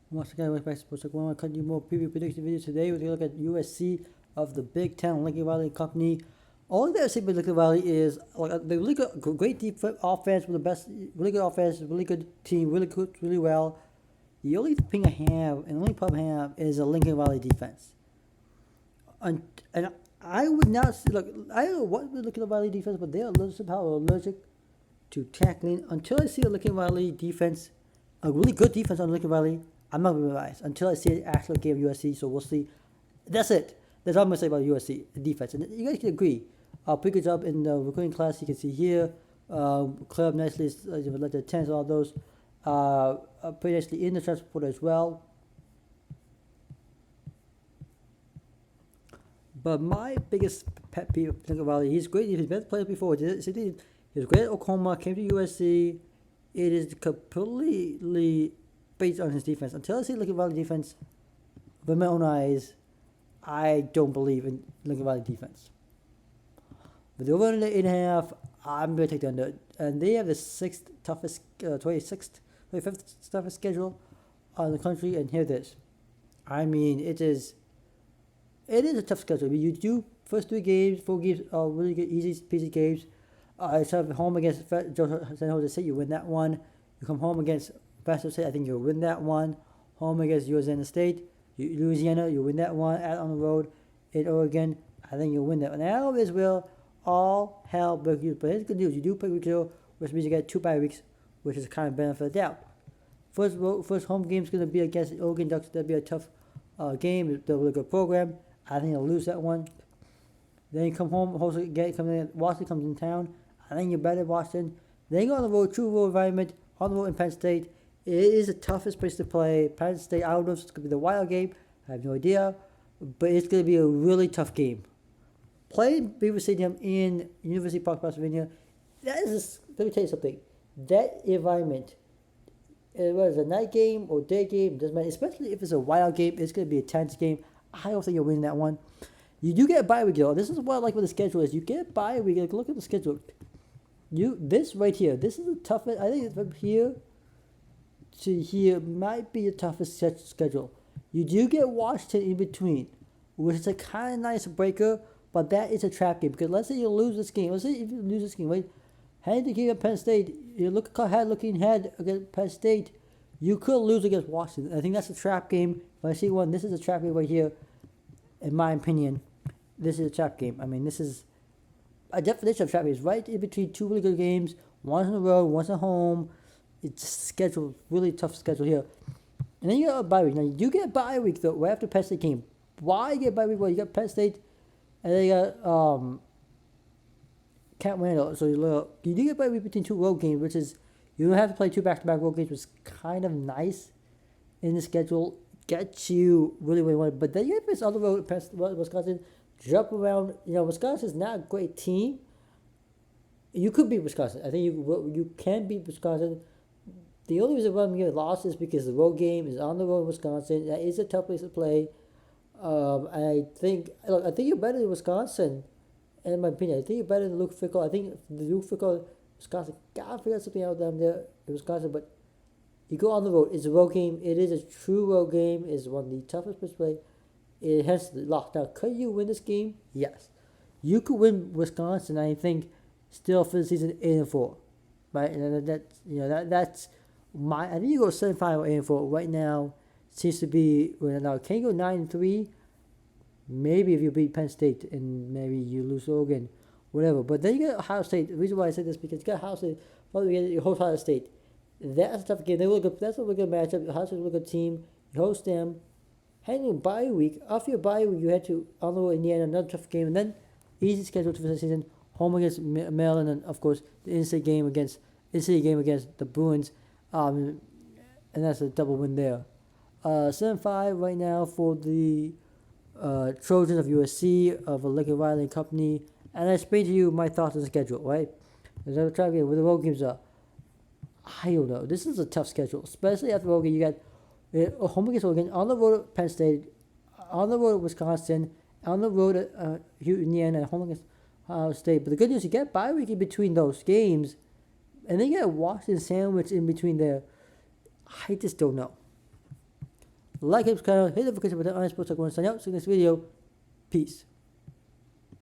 Once again, welcome back to Sports Talk. We want to continue more preview prediction videos today. We're going to look at USC of the Big Ten, Lincoln Riley Company. All that I say about Lincoln Riley is they really good, great defense, offense with the best, really good offense, really good team, really good, really well. The only thing I have, and the only problem I have, is a Lincoln Riley defense. And I would not look. I don't know what the Lincoln Riley defense, but they are somehow allergic to tackling. Until I see a Lincoln Riley defense, a really good defense on Lincoln Riley, I'm not going to realize until I see an actual game of USC. So we'll see. That's it. That's all I'm going to say about USC defense. And you guys can agree. Pretty good job in the recruiting class. You can see here. Clear up nicely. Let the 10s, all those. Pretty nicely in the transfer portal as well. But my biggest pet peeve of Lincoln Riley, he's great. He's been played before. He was great at Oklahoma, came to USC. It is completely based on his defense. Until I see Lincoln Riley defense with my own eyes, I don't believe in Lincoln Riley defense. With the over under 8.5, I'm going to take the under. And they have the 6th toughest, 25th toughest schedule on the country. And here it is. I mean, it is a tough schedule. I mean, you do first 4 games are really good, easy, peasy games. It's home against San Jose State, you win that one. You come home against Pasadena State, I think you'll win that one. Home against Louisiana State, Louisiana, you win that one. Out on the road in Oregon, I think you'll win that one. Now this will all hell break loose. But here's good news: you do play week 0, which means you get 2 bye weeks, which is kind of benefit of the doubt. First home game is going to be against the Oregon Ducks. That'll be a tough game. They're a really good program. I think you'll lose that one. Then you come home, Washington comes in town. I think you're better Washington. Then you go on the road, true road environment, on the road in Penn State. It is the toughest place to play. Penn State, I don't know if it's going to be the wild game. I have no idea. But it's going to be a really tough game. Playing Beaver Stadium in University Park, Pennsylvania, let me tell you something. That environment, whether it's a night game or day game, doesn't matter. Especially if it's a wild game, it's going to be a tense game. I don't think you'll win that one. You do get a bye week though. This is what I like what the schedule is. You get a bye week. Look at the schedule. This right here. This is the toughest. I think from here to here might be the toughest schedule. You do get Washington in between, which is a kind of nice breaker, but that is a trap game because let's say you lose this game. Let's say if you lose this game, right? Heading to game at Penn State, you looking ahead against Penn State, you could lose against Washington. I think that's a trap game. If I see one, this is a trap game right here. In my opinion, this is a trap game. I mean, this is a definition of trap game. It's right in between 2 really good games. One's on the road, one's at home. It's scheduled, really tough schedule here. And then you got a bye week. Now, you do get a bye week, though, right after Penn State game. Why you get a bye week? Well, you got Penn State, and then you got Camp Randall. So you do get a bye week between 2 road games, which is, you don't have to play 2 back-to-back road games, which is kind of nice in the schedule. Get you really where you want it. But then you have this other road, Wisconsin, jump around. Wisconsin's not a great team. You could beat Wisconsin. I think you can beat Wisconsin. The only reason why I'm getting lost is because the road game is on the road in Wisconsin. That is a tough place to play. I think you're better than Wisconsin, in my opinion. I think you're better than Luke Fickell. I think Luke Fickell, Wisconsin, gotta figure something out down there in Wisconsin, but you go on the road. It's a road game. It is a true road game. It's one of the toughest places to play. It has to lock. Now, could you win this game? Yes. You could win Wisconsin, I think, still for the season 8-4. Right? And that's my. I think you go 7-5 or 8-4. Right now, seems to be. Now, can you go 9-3? Maybe if you beat Penn State and maybe you lose Oregon, whatever. But then you get Ohio State. The reason why I say this is because you got Ohio State. Probably you host Ohio State. That's a tough game. That's a really good matchup. Ohio State's a really good team. You host them. Heading to bye week. After your bye week, you head to on the road Indiana, another tough game, and then easy schedule to finish the season. Home against Maryland, and of course the in-state game against the Bruins, and that's a double win there. 7-5 right now for the Trojans of USC of Lincoln Riley and Company, and I explained to you my thoughts on the schedule. Right, there's a try game where the road games are. I don't know. This is a tough schedule, especially after Oregon. You got home against Oregon, on the road at Penn State, on the road at Wisconsin, on the road at Indiana, and home against Ohio State. But the good news, you get bye week in between those games, and then you get a Washington sandwich in between there. I just don't know. like, subscribe, hit the notification button on Sports Talk. Sign out. See you next video. Peace.